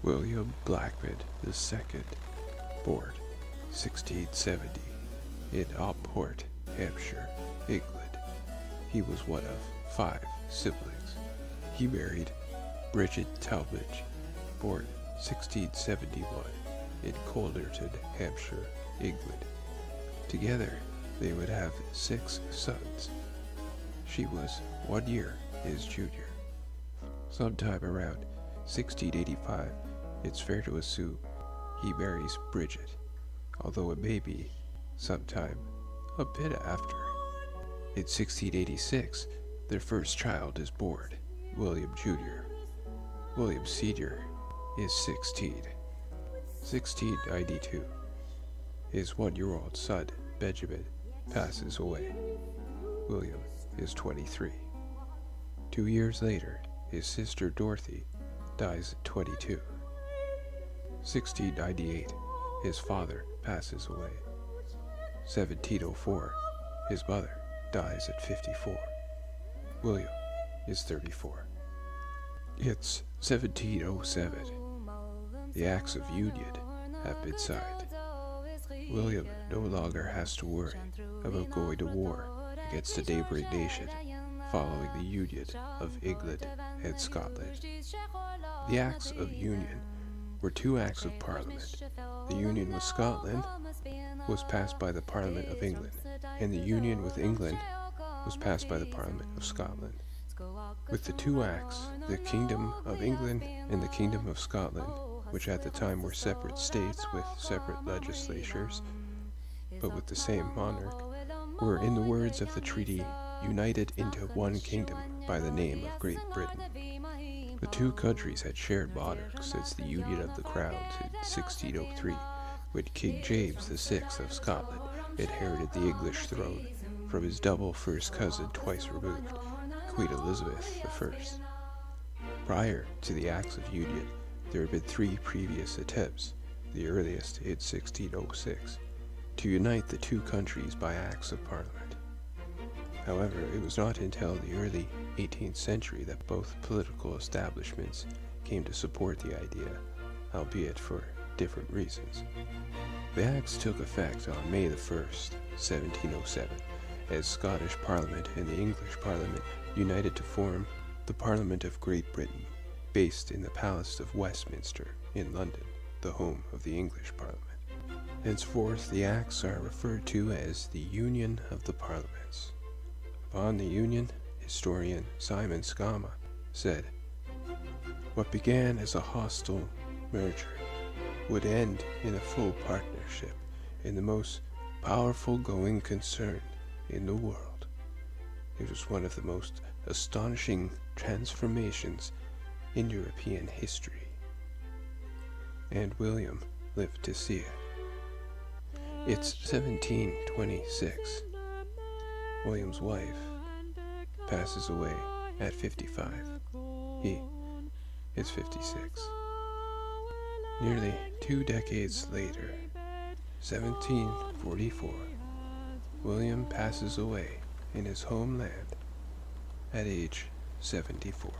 William Blackman II, born 1670 in Auport, Hampshire, England. He was one of 5 siblings. He married BRIDGET TALMAGE, born 1671 in Calderton, Hampshire, England. Together, they would have 6 sons. She was 1 year his junior. Sometime around 1685, it's fair to assume he marries Bridget, although it may be sometime a bit after. In 1686, their first child is born, William Jr. William Sr. is 16. 1692, his 1-year-old son, Benjamin, passes away. William is 23. 2 years later, his sister Dorothy dies at 22. 1698, his father passes away. 1704, his mother dies at 54. William is 34. It's 1707. The Acts of Union have been signed. William no longer has to worry about going to war against a neighboring nation following the union of England and Scotland. The Acts of Union were 2 Acts of Parliament. The Union with Scotland was passed by the Parliament of England, and the Union with England was passed by the Parliament of Scotland. With the 2 Acts, the Kingdom of England and the Kingdom of Scotland, which at the time were separate states with separate legislatures, but with the same monarch, were, in the words of the treaty, united into one kingdom by the name of Great Britain. The 2 countries had shared monarchs since the union of the crowns in 1603, when King James VI of Scotland inherited the English throne from his double first cousin twice removed, Queen Elizabeth I. Prior to the Acts of Union, there had been 3 previous attempts, the earliest in 1606, to unite the 2 countries by Acts of Parliament. However, it was not until the early 18th century that both political establishments came to support the idea, albeit for different reasons. The Acts took effect on May 1st, 1707, as Scottish Parliament and the English Parliament united to form the Parliament of Great Britain, based in the Palace of Westminster in London, the home of the English Parliament. Henceforth, the Acts are referred to as the Union of the Parliaments. Upon the union, historian Simon Schama said, "What began as a hostile merger would end in a full partnership in the most powerful going concern in the world. It was one of the most astonishing transformations in European history." And William lived to see it. It's 1726. William's wife passes away at 55. He is 56. Nearly 2 decades later, 1744, William passes away in his homeland at age 74.